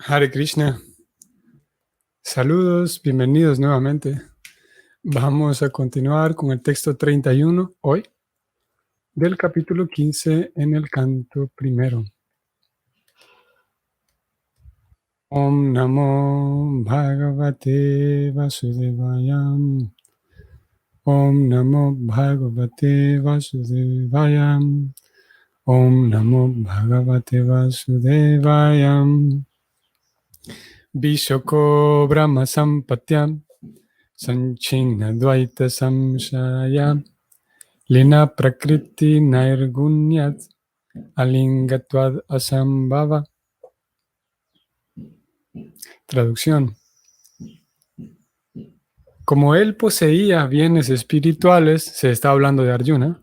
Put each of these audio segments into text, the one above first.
Hare Krishna. Saludos, bienvenidos nuevamente. Vamos a continuar con el texto 31 hoy del capítulo 15 en el canto primero. Om Namo Bhagavate Vasudevaya. Om Namo Bhagavate Vasudevaya. Om Namo Bhagavate Vasudevaya. Vishoko Brahma Sampatyam Sanchina Dvaita Samshaya Lina Prakriti Nairgunyat Alingatvad Asambhava. Traducción. Como él poseía bienes espirituales, se está hablando de Arjuna,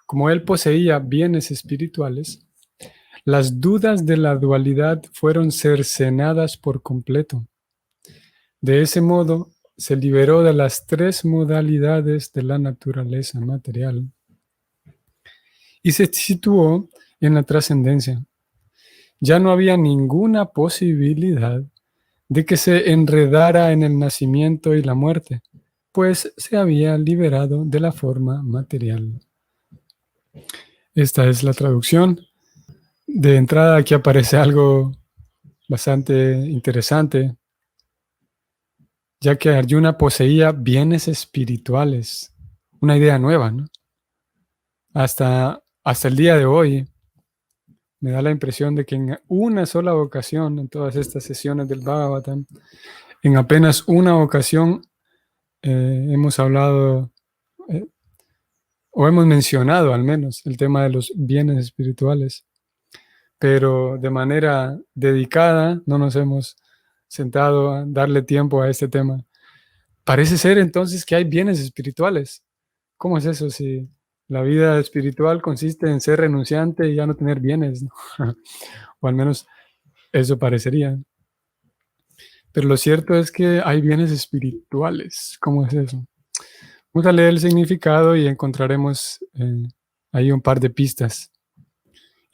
como él poseía bienes espirituales, las dudas de la dualidad fueron cercenadas por completo. De ese modo, se liberó de las tres modalidades de la naturaleza material y se situó en la trascendencia. Ya no había ninguna posibilidad de que se enredara en el nacimiento y la muerte, pues se había liberado de la forma material. Esta es la traducción. De entrada aquí aparece algo bastante interesante, ya que Arjuna poseía bienes espirituales, una idea nueva, ¿no? Hasta el día de hoy, me da la impresión de que en una sola ocasión, en todas estas sesiones del Bhagavatam, en apenas una ocasión hemos hablado o hemos mencionado al menos el tema de los bienes espirituales, pero de manera dedicada no nos hemos sentado a darle tiempo a este tema. Parece ser entonces que hay bienes espirituales. ¿Cómo es eso si la vida espiritual consiste en ser renunciante y ya no tener bienes, ¿no? O al menos eso parecería. Pero lo cierto es que hay bienes espirituales. ¿Cómo es eso? Vamos a leer el significado y encontraremos ahí un par de pistas.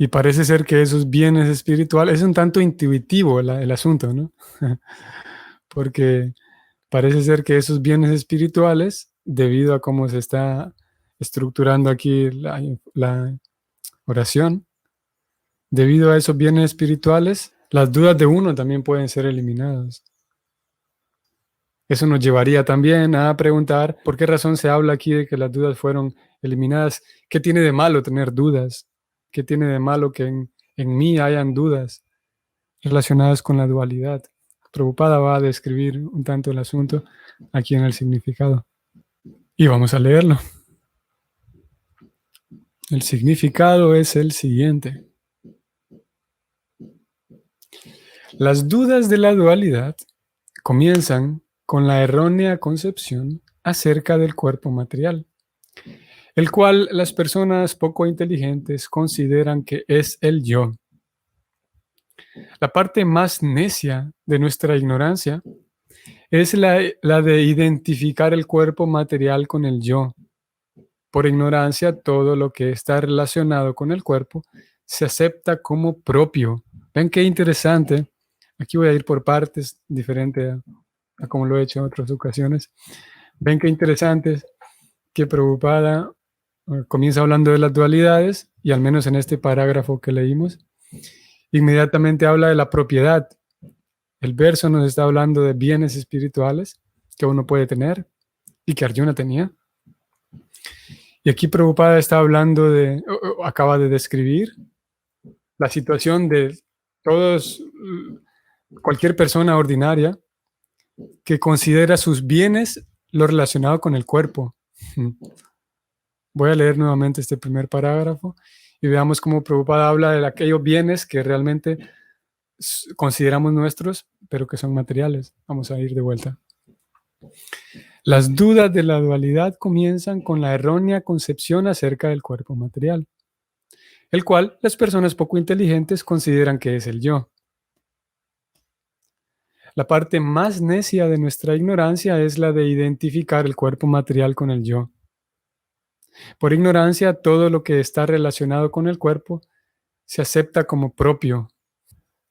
Y parece ser que esos bienes espirituales, es un tanto intuitivo el asunto, ¿no? Porque parece ser que esos bienes espirituales, debido a cómo se está estructurando aquí la oración, debido a esos bienes espirituales, las dudas de uno también pueden ser eliminadas. Eso nos llevaría también a preguntar por qué razón se habla aquí de que las dudas fueron eliminadas. ¿Qué tiene de malo tener dudas? ¿Qué tiene de malo que en mí hayan dudas relacionadas con la dualidad? Prabhupada va a describir un tanto el asunto aquí en el significado. Y vamos a leerlo. El significado es el siguiente. Las dudas de la dualidad comienzan con la errónea concepción acerca del cuerpo material, el cual las personas poco inteligentes consideran que es el yo. La parte más necia de nuestra ignorancia es la de identificar el cuerpo material con el yo. Por ignorancia, todo lo que está relacionado con el cuerpo se acepta como propio. ¿Ven qué interesante? Aquí voy a ir por partes, diferente a como lo he hecho en otras ocasiones. ¿Ven qué interesante que Prabhupada comienza hablando de las dualidades y al menos en este parágrafo que leímos, inmediatamente habla de la propiedad. El verso nos está hablando de bienes espirituales que uno puede tener y que Arjuna tenía. Y aquí Prabhupada está hablando acaba de describir la situación de cualquier persona ordinaria que considera sus bienes lo relacionado con el cuerpo. Voy a leer nuevamente este primer parágrafo y veamos cómo Prabhupada habla de aquellos bienes que realmente consideramos nuestros, pero que son materiales. Vamos a ir de vuelta. Las dudas de la dualidad comienzan con la errónea concepción acerca del cuerpo material, el cual las personas poco inteligentes consideran que es el yo. La parte más necia de nuestra ignorancia es la de identificar el cuerpo material con el yo. Por ignorancia, todo lo que está relacionado con el cuerpo se acepta como propio.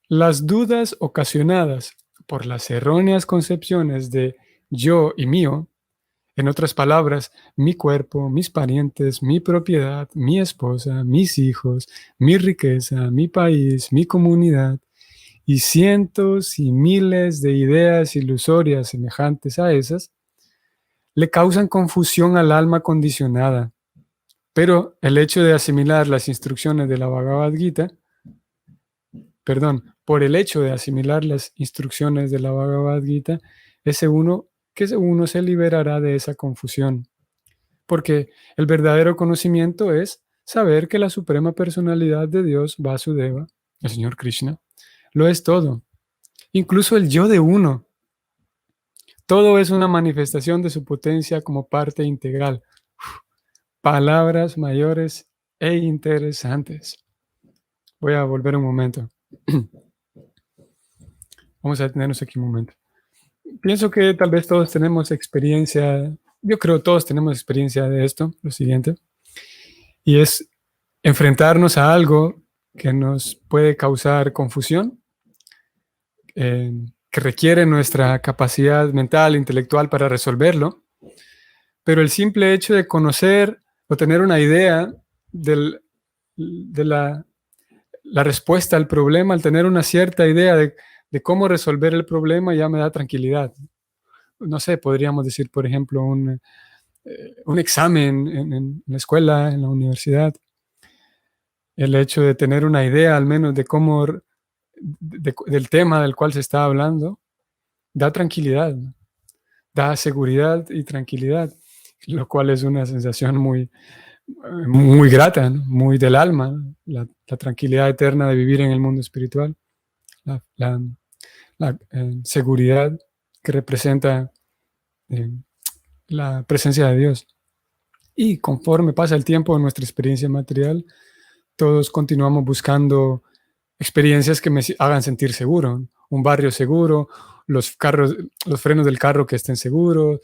Las dudas ocasionadas por las erróneas concepciones de yo y mío, en otras palabras, mi cuerpo, mis parientes, mi propiedad, mi esposa, mis hijos, mi riqueza, mi país, mi comunidad, y cientos y miles de ideas ilusorias semejantes a esas, le causan confusión al alma condicionada. Pero el hecho de asimilar las instrucciones de la Bhagavad Gita, por el hecho de asimilar las instrucciones de la Bhagavad Gita, uno se liberará de esa confusión. Porque el verdadero conocimiento es saber que la suprema personalidad de Dios, Vasudeva, el Señor Krishna, lo es todo. Incluso el yo de uno. Todo es una manifestación de su potencia como parte integral. Palabras mayores e interesantes. Voy a volver un momento. Vamos a detenernos aquí un momento. Pienso que tal vez todos tenemos experiencia, yo creo que todos tenemos experiencia de esto, lo siguiente, y es enfrentarnos a algo que nos puede causar confusión, que requiere nuestra capacidad mental, intelectual para resolverlo, pero el simple hecho de conocer o tener una idea de la respuesta al problema, al tener una cierta idea de cómo resolver el problema, ya me da tranquilidad. No sé, podríamos decir, por ejemplo, un examen en la escuela, en la universidad. El hecho de tener una idea al menos de cómo, del tema del cual se está hablando, da tranquilidad, da seguridad y tranquilidad, lo cual es una sensación muy, muy grata, ¿no? Muy del alma, ¿no? La tranquilidad eterna de vivir en el mundo espiritual, la seguridad que representa la presencia de Dios. Y conforme pasa el tiempo en nuestra experiencia material, todos continuamos buscando experiencias que me hagan sentir seguro. Un barrio seguro, los frenos del carro que estén seguros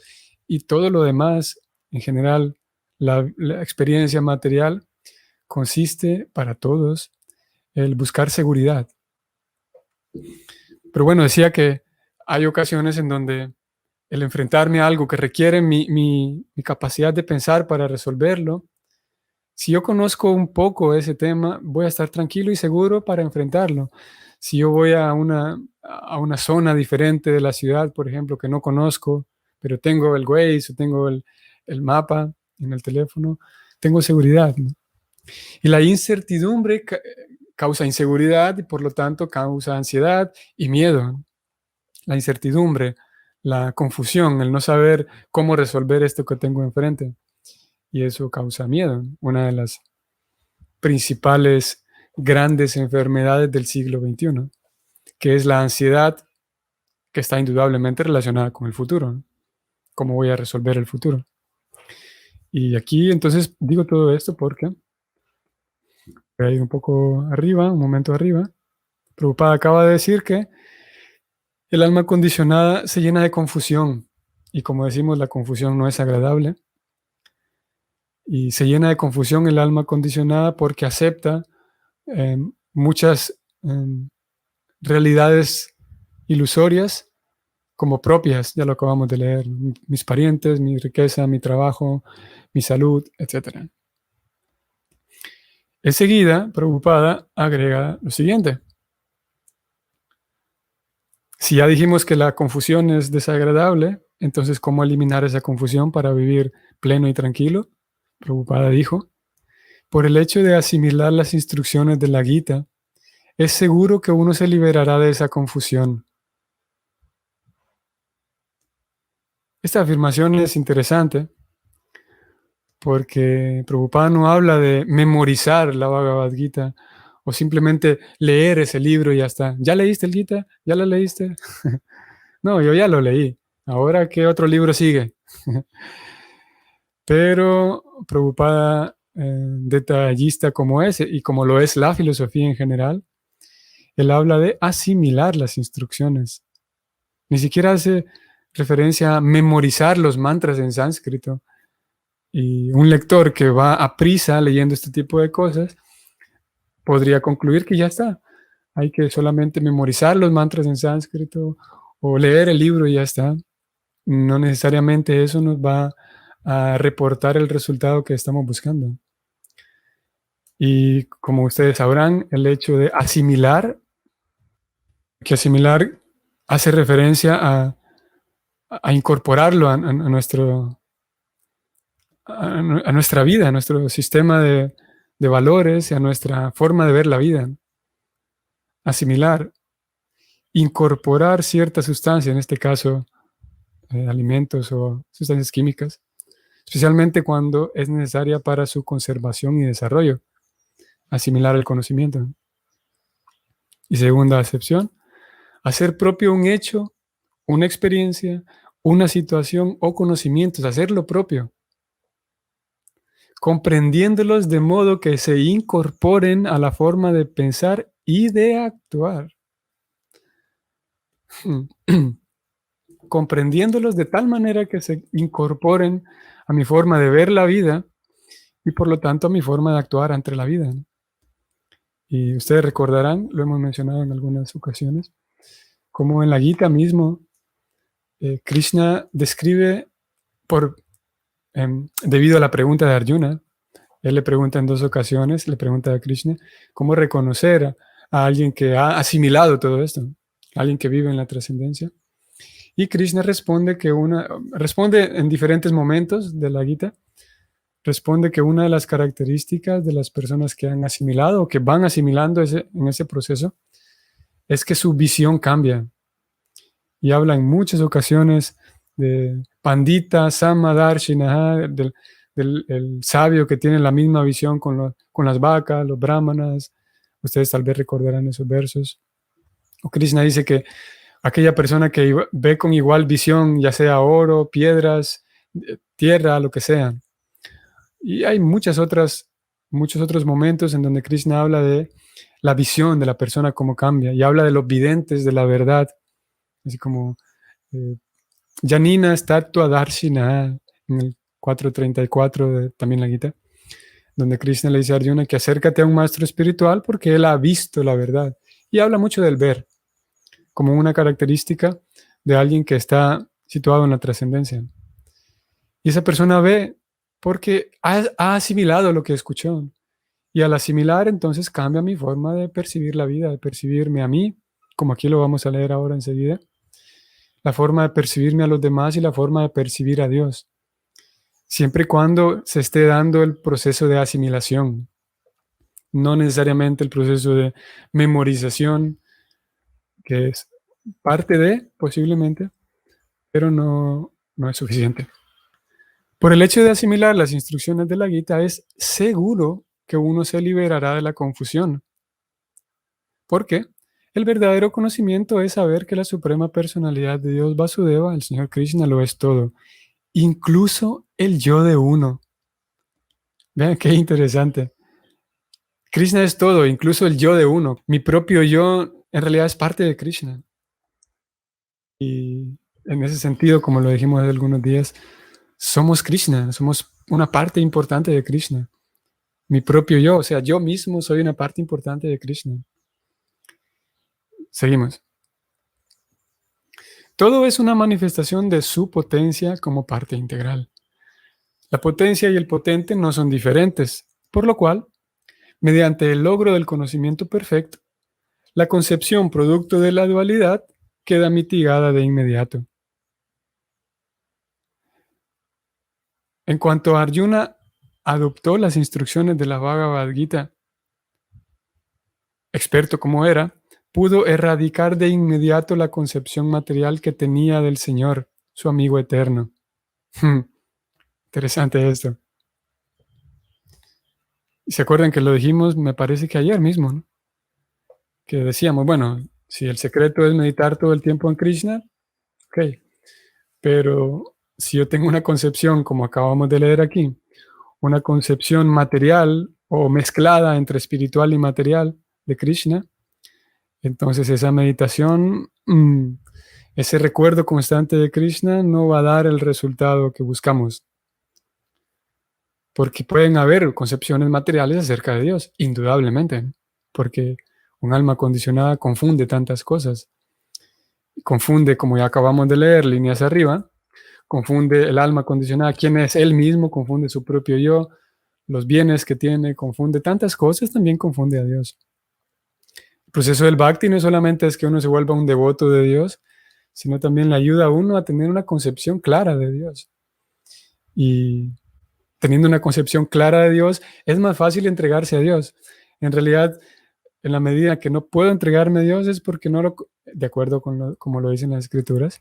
y todo lo demás. En general, la experiencia material consiste para todos el buscar seguridad. Pero bueno, decía que hay ocasiones en donde el enfrentarme a algo que requiere mi capacidad de pensar para resolverlo, si yo conozco un poco ese tema, voy a estar tranquilo y seguro para enfrentarlo. Si yo voy a una zona diferente de la ciudad, por ejemplo, que no conozco, pero tengo el Waze o tengo el mapa en el teléfono, tengo seguridad, ¿no? Y la incertidumbre causa inseguridad y por lo tanto causa ansiedad y miedo. La incertidumbre, la confusión, el no saber cómo resolver esto que tengo enfrente. Y eso causa miedo. Una de las principales grandes enfermedades del siglo XXI, que es la ansiedad, que está indudablemente relacionada con el futuro, ¿no? ¿Cómo voy a resolver el futuro? Y aquí entonces digo todo esto porque voy a ir un poco arriba, un momento arriba. Prabhupada acaba de decir que el alma condicionada se llena de confusión. Y como decimos, la confusión no es agradable. Y se llena de confusión el alma condicionada porque acepta muchas realidades ilusorias como propias, ya lo acabamos de leer, mis parientes, mi riqueza, mi trabajo, mi salud, etc. Enseguida, Prabhupada agrega lo siguiente. Si ya dijimos que la confusión es desagradable, entonces, ¿cómo eliminar esa confusión para vivir pleno y tranquilo? Prabhupada dijo, por el hecho de asimilar las instrucciones de la Gita, es seguro que uno se liberará de esa confusión. Esta afirmación es interesante porque Prabhupada no habla de memorizar la Bhagavad Gita o simplemente leer ese libro y ya está. ¿Ya leíste el Gita? ¿Ya lo leíste? No, yo ya lo leí. Ahora, ¿qué otro libro sigue? Pero Prabhupada, detallista como ese, y como lo es la filosofía en general, él habla de asimilar las instrucciones. Ni siquiera hace referencia a memorizar los mantras en sánscrito. Y un lector que va a prisa leyendo este tipo de cosas podría concluir que ya está. hay que solamente memorizar los mantras en sánscrito o leer el libro y ya está. No necesariamente eso nos va a reportar el resultado que estamos buscando. Y como ustedes sabrán, el hecho de asimilar, que asimilar hace referencia a incorporarlo a nuestra vida, a nuestro sistema de valores y a nuestra forma de ver la vida. Asimilar, incorporar cierta sustancia, en este caso alimentos o sustancias químicas, especialmente cuando es necesaria para su conservación y desarrollo. Asimilar el conocimiento. Y segunda acepción, hacer propio un hecho, una experiencia, una situación o conocimientos, hacerlo propio, comprendiéndolos de modo que se incorporen a la forma de pensar y de actuar. Comprendiéndolos de tal manera que se incorporen a mi forma de ver la vida y por lo tanto a mi forma de actuar ante la vida. Y ustedes recordarán, lo hemos mencionado en algunas ocasiones, como en la Gita mismo, Krishna describe, debido a la pregunta de Arjuna, él le pregunta en 2 ocasiones, le pregunta a Krishna, cómo reconocer a alguien que ha asimilado todo esto, alguien que vive en la trascendencia. Y Krishna responde responde en diferentes momentos de la Gita, responde que una de las características de las personas que han asimilado o que van asimilando en ese proceso es que su visión cambia. Y habla en muchas ocasiones de Pandita, Samadarshinaha, del el sabio que tiene la misma visión con las vacas, los brahmanas. Ustedes tal vez recordarán esos versos. O Krishna dice que aquella persona que ve con igual visión, ya sea oro, piedras, tierra, lo que sea. Y hay muchos otros momentos en donde Krishna habla de la visión de la persona, cómo cambia, y habla de los videntes de la verdad, así como Janina Statua Darshina, en el 434 también la Gita, donde Krishna le dice a Arjuna que acércate a un maestro espiritual porque él ha visto la verdad. Y habla mucho del ver, como una característica de alguien que está situado en la trascendencia. Y esa persona ve porque ha asimilado lo que escuchó. Y al asimilar, entonces cambia mi forma de percibir la vida, de percibirme a mí, como aquí lo vamos a leer ahora enseguida, la forma de percibirme a los demás y la forma de percibir a Dios, siempre y cuando se esté dando el proceso de asimilación, no necesariamente el proceso de memorización, que es parte de, posiblemente, pero no es suficiente. Por el hecho de asimilar las instrucciones de la Gita, es seguro que uno se liberará de la confusión. ¿Por qué? El verdadero conocimiento es saber que la suprema personalidad de Dios Vasudeva, el Señor Krishna, lo es todo, incluso el yo de uno. Vean qué interesante. Krishna es todo, incluso el yo de uno. Mi propio yo en realidad es parte de Krishna. Y en ese sentido, como lo dijimos hace algunos días, somos Krishna, somos una parte importante de Krishna. Mi propio yo, o sea, yo mismo soy una parte importante de Krishna. Seguimos. Todo es una manifestación de su potencia como parte integral. La potencia y el potente no son diferentes, por lo cual, mediante el logro del conocimiento perfecto, la concepción producto de la dualidad queda mitigada de inmediato. En cuanto Arjuna adoptó las instrucciones de la Bhagavad Gita, experto como era, pudo erradicar de inmediato la concepción material que tenía del Señor, su amigo eterno. Interesante esto. Y se acuerdan que lo dijimos, me parece que ayer mismo, ¿no? Que decíamos, bueno, si el secreto es meditar todo el tiempo en Krishna, ok, pero si yo tengo una concepción, como acabamos de leer aquí, una concepción material o mezclada entre espiritual y material de Krishna, entonces esa meditación, ese recuerdo constante de Krishna no va a dar el resultado que buscamos. Porque pueden haber concepciones materiales acerca de Dios, indudablemente, porque Un alma condicionada confunde tantas cosas. Confunde, como ya acabamos de leer, líneas arriba, confunde el alma condicionada, quién es él mismo, confunde su propio yo, los bienes que tiene, confunde tantas cosas, también confunde a Dios. El proceso del Bhakti no solamente es que uno se vuelva un devoto de Dios, sino también le ayuda a uno a tener una concepción clara de Dios. Y teniendo una concepción clara de Dios, es más fácil entregarse a Dios. En realidad, en la medida que no puedo entregarme a Dios es porque no lo, de acuerdo con como lo dicen las Escrituras,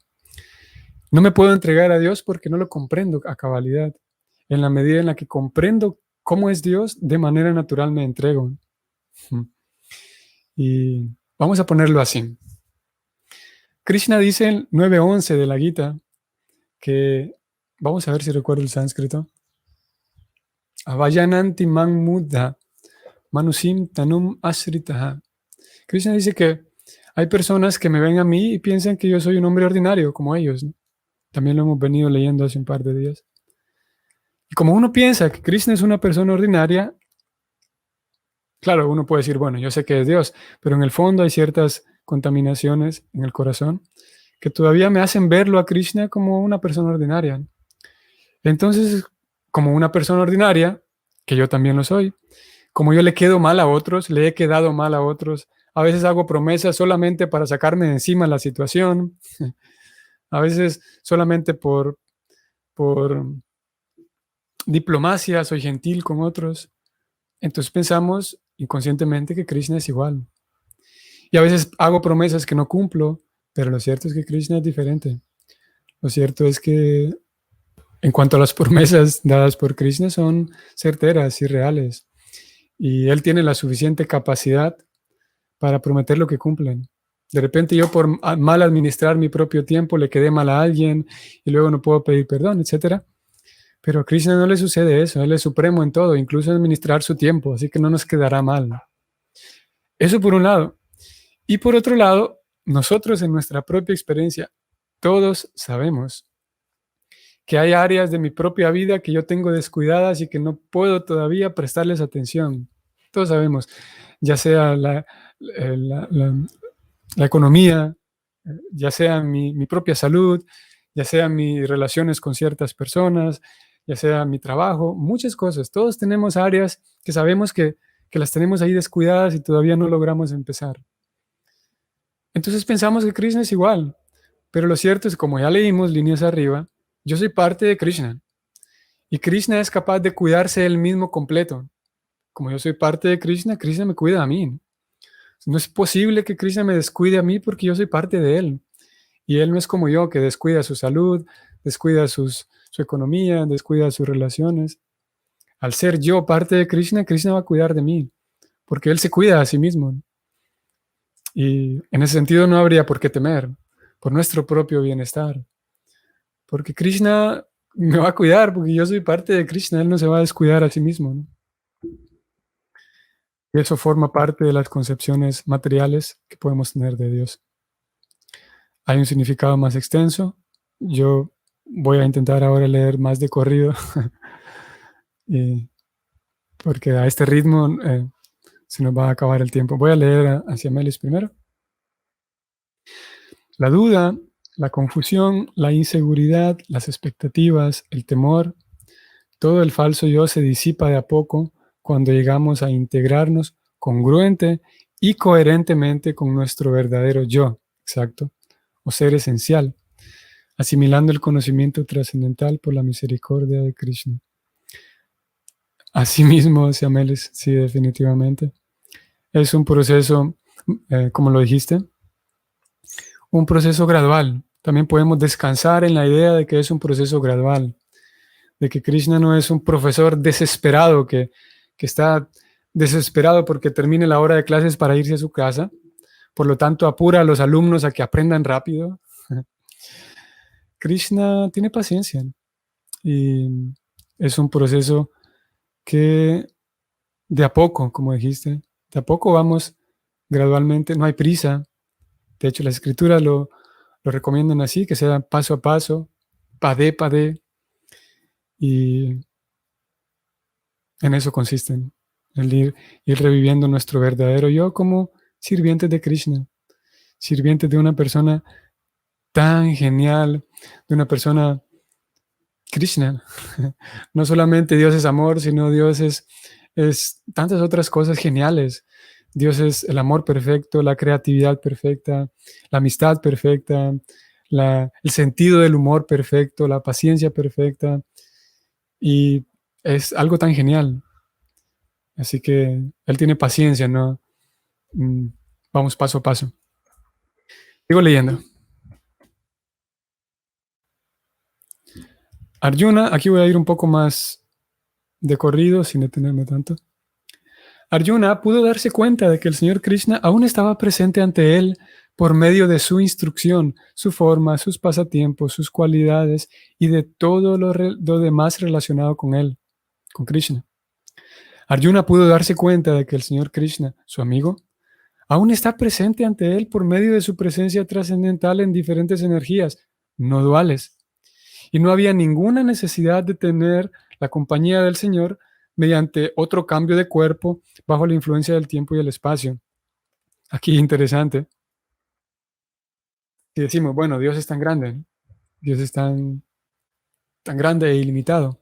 no me puedo entregar a Dios porque no lo comprendo a cabalidad. En la medida en la que comprendo cómo es Dios, de manera natural me entrego. Y vamos a ponerlo así. Krishna dice en 9.11 de la Gita que, vamos a ver si recuerdo el sánscrito, Avayananti man muddha manusim tanum asritaha. Krishna dice que hay personas que me ven a mí y piensan que yo soy un hombre ordinario como ellos, ¿no? También lo hemos venido leyendo hace un par de días. Y como uno piensa que Krishna es una persona ordinaria, claro, uno puede decir, bueno, yo sé que es Dios, pero en el fondo hay ciertas contaminaciones en el corazón que todavía me hacen verlo a Krishna como una persona ordinaria. Entonces, como una persona ordinaria, que yo también lo soy, como yo le quedo mal a otros, le he quedado mal a otros, a veces hago promesas solamente para sacarme de encima la situación, a veces solamente por diplomacia soy gentil con otros. Entonces pensamos inconscientemente que Krishna es igual. Y a veces hago promesas que no cumplo, pero lo cierto es que Krishna es diferente. Lo cierto es que en cuanto a las promesas dadas por Krishna son certeras y reales. Y él tiene la suficiente capacidad para prometer lo que cumplen. De repente yo por mal administrar mi propio tiempo le quedé mal a alguien y luego no puedo pedir perdón, etc. Pero a Krishna no le sucede eso. Él es supremo en todo, incluso administrar su tiempo, así que no nos quedará mal. Eso por un lado. Y por otro lado, nosotros en nuestra propia experiencia, todos sabemos que hay áreas de mi propia vida que yo tengo descuidadas y que no puedo todavía prestarles atención. Todos sabemos, ya sea la economía, ya sea mi propia salud, ya sea mis relaciones con ciertas personas, ya sea mi trabajo, muchas cosas. Todos tenemos áreas que sabemos que las tenemos ahí descuidadas y todavía no logramos empezar. Entonces pensamos que Krishna es igual, pero lo cierto es que como ya leímos líneas arriba, yo soy parte de Krishna y Krishna es capaz de cuidarse él mismo completo. Como yo soy parte de Krishna, Krishna me cuida a mí. No es posible que Krishna me descuide a mí porque yo soy parte de él. Y él no es como yo, que descuida su salud, descuida su economía, descuida sus relaciones. Al ser yo parte de Krishna, Krishna va a cuidar de mí, porque él se cuida a sí mismo. Y en ese sentido no habría por qué temer, por nuestro propio bienestar. Porque Krishna me va a cuidar, porque yo soy parte de Krishna, él no se va a descuidar a sí mismo, ¿no? Y eso forma parte de las concepciones materiales que podemos tener de Dios. Hay un significado más extenso. Yo voy a intentar ahora leer más de corrido, porque a este ritmo se nos va a acabar el tiempo. Voy a leer hacia Melis primero. La duda, la confusión, la inseguridad, las expectativas, el temor, todo el falso yo se disipa de a poco cuando llegamos a integrarnos congruente y coherentemente con nuestro verdadero yo, exacto, o ser esencial, asimilando el conocimiento trascendental por la misericordia de Krishna. Asimismo, Siamelis, sí, definitivamente. Es un proceso, como lo dijiste, un proceso gradual. También podemos descansar en la idea de que es un proceso gradual, de que Krishna no es un profesor desesperado que está desesperado porque termine la hora de clases para irse a su casa, por lo tanto apura a los alumnos a que aprendan rápido. Krishna tiene paciencia y es un proceso que de a poco, como dijiste, de a poco vamos gradualmente, no hay prisa. De hecho, las escrituras lo recomiendan así, que sea paso a paso, padé, padé, y en eso consiste, en ir reviviendo nuestro verdadero yo como sirvientes de Krishna, sirvientes de una persona tan genial, de una persona Krishna. No solamente Dios es amor, sino Dios es tantas otras cosas geniales. Dios es el amor perfecto, la creatividad perfecta, la amistad perfecta, el sentido del humor perfecto, la paciencia perfecta. Y es algo tan genial. Así que Él tiene paciencia, ¿no? Mm, Vamos paso a paso. Sigo leyendo. Arjuna, aquí voy a ir un poco más de corrido, sin detenerme tanto. Arjuna pudo darse cuenta de que el Señor Krishna aún estaba presente ante él por medio de su instrucción, su forma, sus pasatiempos, sus cualidades y de todo lo demás relacionado con él, con Krishna. Arjuna pudo darse cuenta de que el Señor Krishna, su amigo, aún está presente ante él por medio de su presencia trascendental en diferentes energías, no duales. Y no había ninguna necesidad de tener la compañía del Señor mediante otro cambio de cuerpo bajo la influencia del tiempo y el espacio. Aquí interesante. Si decimos, bueno, Dios es tan grande, ¿no? Dios es tan grande e ilimitado.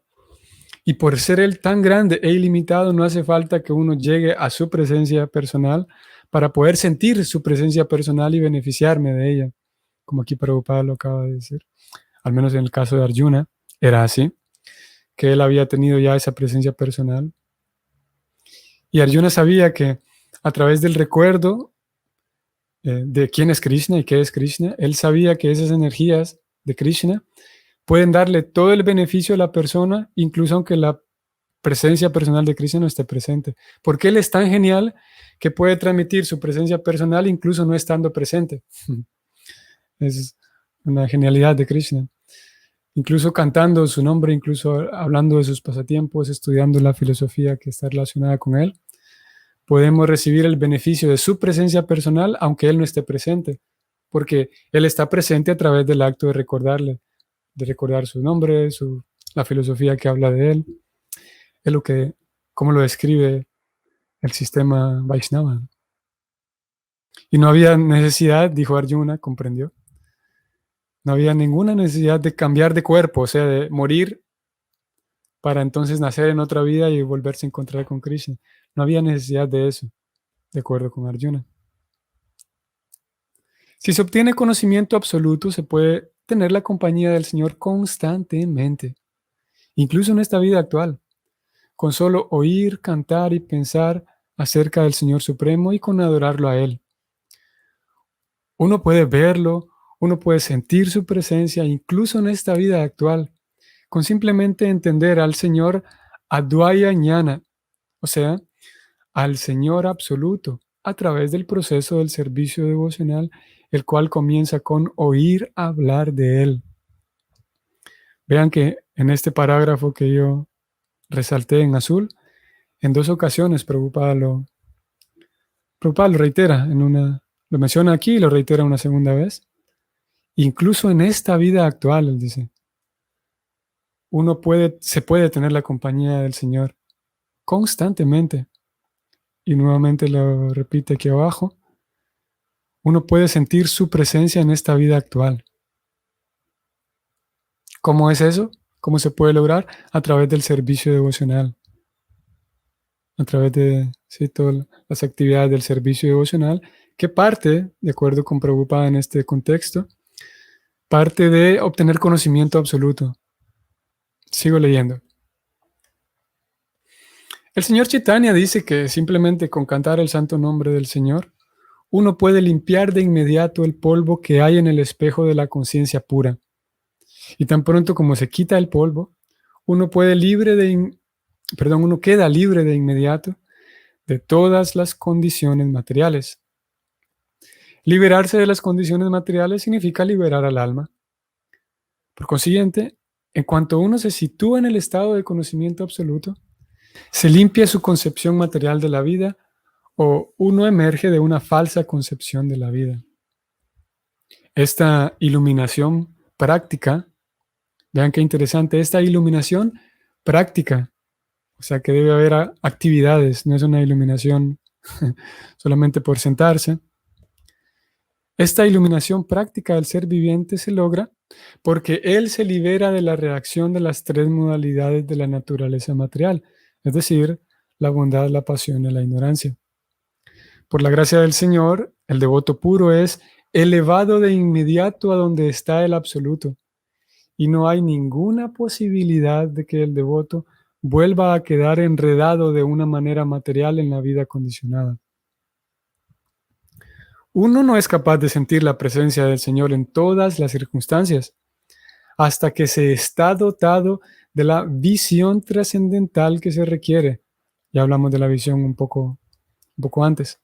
Y por ser Él tan grande e ilimitado, no hace falta que uno llegue a su presencia personal para poder sentir su presencia personal y beneficiarme de ella, como aquí Prabhupada lo acaba de decir. Al menos en el caso de Arjuna, era así, que él había tenido ya esa presencia personal. Y Arjuna sabía que a través del recuerdo de quién es Krishna y qué es Krishna, él sabía que esas energías de Krishna pueden darle todo el beneficio a la persona, incluso aunque la presencia personal de Krishna no esté presente. Porque él es tan genial que puede transmitir su presencia personal incluso no estando presente. Es una genialidad de Krishna. Incluso cantando su nombre, incluso hablando de sus pasatiempos, estudiando la filosofía que está relacionada con él, podemos recibir el beneficio de su presencia personal, aunque él no esté presente, porque él está presente a través del acto de recordarle, de recordar su nombre, la filosofía que habla de él, es lo que, cómo lo describe el sistema Vaishnava. Y no había necesidad, dijo Arjuna, comprendió, no había ninguna necesidad de cambiar de cuerpo, o sea, de morir para entonces nacer en otra vida y volverse a encontrar con Krishna. No había necesidad de eso, de acuerdo con Arjuna. Si se obtiene conocimiento absoluto, se puede tener la compañía del Señor constantemente, incluso en esta vida actual, con solo oír, cantar y pensar acerca del Señor Supremo y con adorarlo a Él. Uno puede verlo, uno puede sentir su presencia, incluso en esta vida actual, con simplemente entender al Señor Advaya Ñana, o sea, al Señor absoluto, a través del proceso del servicio devocional, el cual comienza con oír hablar de Él. Vean que en este parágrafo que yo resalté en azul, en dos ocasiones Prabhupada lo reitera, lo menciona aquí y lo reitera una segunda vez. Incluso en esta vida actual, él dice, se puede tener la compañía del Señor constantemente. Y nuevamente lo repite aquí abajo. Uno puede sentir su presencia en esta vida actual. ¿Cómo es eso? ¿Cómo se puede lograr? A través del servicio devocional. A través de todas las actividades del servicio devocional, que parte, de acuerdo con Prabhupada en este contexto, parte de obtener conocimiento absoluto. Sigo leyendo. El señor Chaitanya dice que simplemente con cantar el santo nombre del Señor, uno puede limpiar de inmediato el polvo que hay en el espejo de la conciencia pura. Y tan pronto como se quita el polvo, uno queda libre de inmediato de todas las condiciones materiales. Liberarse de las condiciones materiales significa liberar al alma. Por consiguiente, en cuanto uno se sitúa en el estado de conocimiento absoluto, se limpia su concepción material de la vida o uno emerge de una falsa concepción de la vida. Esta iluminación práctica, vean qué interesante, esta iluminación práctica, o sea que debe haber actividades, no es una iluminación solamente por sentarse. Esta iluminación práctica del ser viviente se logra porque él se libera de la reacción de las tres modalidades de la naturaleza material, es decir, la bondad, la pasión y la ignorancia. Por la gracia del Señor, el devoto puro es elevado de inmediato a donde está el absoluto, y no hay ninguna posibilidad de que el devoto vuelva a quedar enredado de una manera material en la vida condicionada. Uno no es capaz de sentir la presencia del Señor en todas las circunstancias hasta que se está dotado de la visión trascendental que se requiere. Ya hablamos de la visión un poco antes,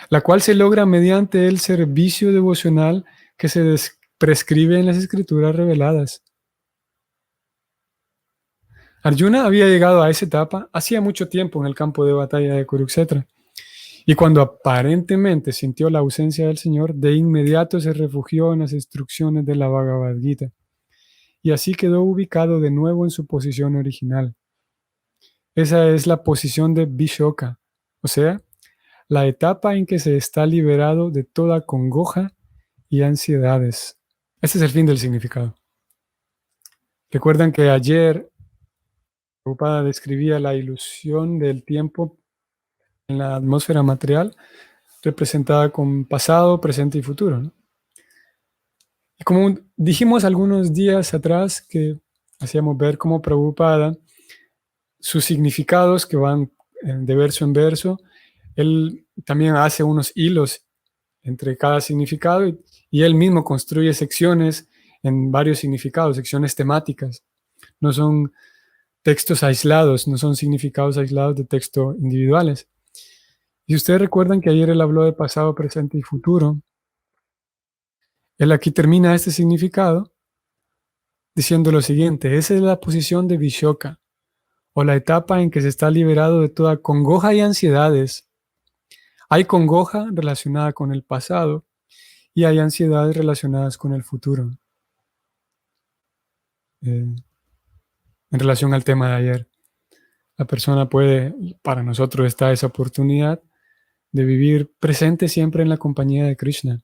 la cual se logra mediante el servicio devocional que se prescribe en las escrituras reveladas. Arjuna había llegado a esa etapa hacía mucho tiempo en el campo de batalla de Kurukshetra. Y cuando aparentemente sintió la ausencia del Señor, de inmediato se refugió en las instrucciones de la Bhagavad Gita. Y así quedó ubicado de nuevo en su posición original. Esa es la posición de Vishoka, o sea, la etapa en que se está liberado de toda congoja y ansiedades. Este es el fin del significado. Recuerdan que ayer Prabhupada describía la ilusión del tiempo en la atmósfera material, representada con pasado, presente y futuro, ¿no? Y como dijimos algunos días atrás que hacíamos ver cómo Prabhupada, sus significados que van de verso en verso, él también hace unos hilos entre cada significado y él mismo construye secciones en varios significados, secciones temáticas. No son textos aislados, no son significados aislados de texto individuales. Y ustedes recuerdan que ayer él habló de pasado, presente y futuro. Él aquí termina este significado diciendo lo siguiente: esa es la posición de Vishoka, o la etapa en que se está liberado de toda congoja y ansiedades. Hay congoja relacionada con el pasado y hay ansiedades relacionadas con el futuro. En relación al tema de ayer, la persona puede, para nosotros está esa oportunidad de vivir presente siempre en la compañía de Krishna.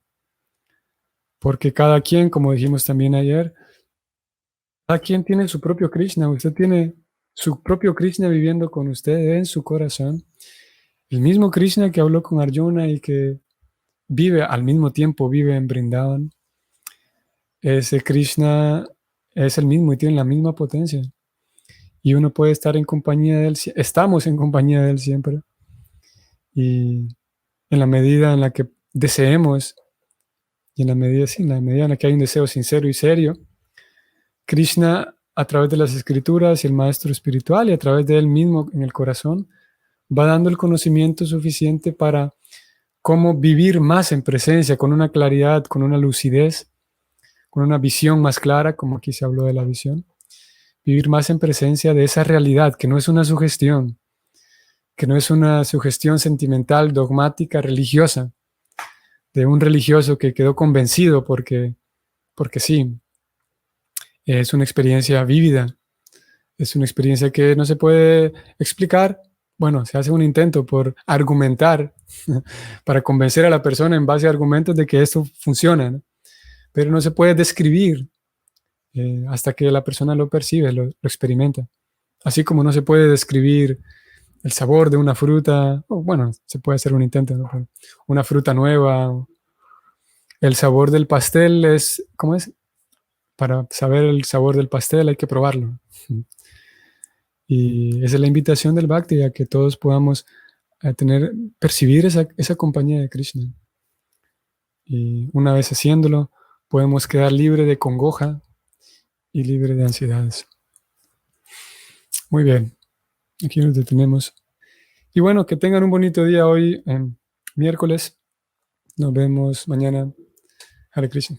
Porque cada quien, como dijimos también ayer, cada quien tiene su propio Krishna. Usted tiene su propio Krishna viviendo con usted en su corazón. El mismo Krishna que habló con Arjuna y que vive al mismo tiempo, vive en Vrindavan. Ese Krishna es el mismo y tiene la misma potencia. Y uno puede estar en compañía de él, estamos en compañía de él siempre. Y en la medida en la que deseemos, y en la medida en la que hay un deseo sincero y serio, Krishna, a través de las escrituras y el maestro espiritual y a través de él mismo en el corazón, va dando el conocimiento suficiente para cómo vivir más en presencia, con una claridad, con una lucidez, con una visión más clara, como aquí se habló de la visión. Vivir más en presencia de esa realidad, que no es una sugestión, sentimental, dogmática, religiosa, de un religioso que quedó convencido porque sí. Es una experiencia vívida, es una experiencia que no se puede explicar. Bueno, se hace un intento por argumentar, para convencer a la persona en base a argumentos de que esto funciona, ¿no? Pero no se puede describir hasta que la persona lo percibe, lo experimenta. Así como no se puede describir el sabor de una fruta, o bueno, se puede hacer un intento, ¿no? Pero una fruta nueva, el sabor del pastel es, ¿cómo es? Para saber el sabor del pastel hay que probarlo. Y esa es la invitación del Bhakti, a que todos podamos percibir esa compañía de Krishna. Y una vez haciéndolo, podemos quedar libre de congoja y libre de ansiedades. Muy bien, aquí nos detenemos. Y bueno, que tengan un bonito día hoy, miércoles. Nos vemos mañana. Hare Krishna.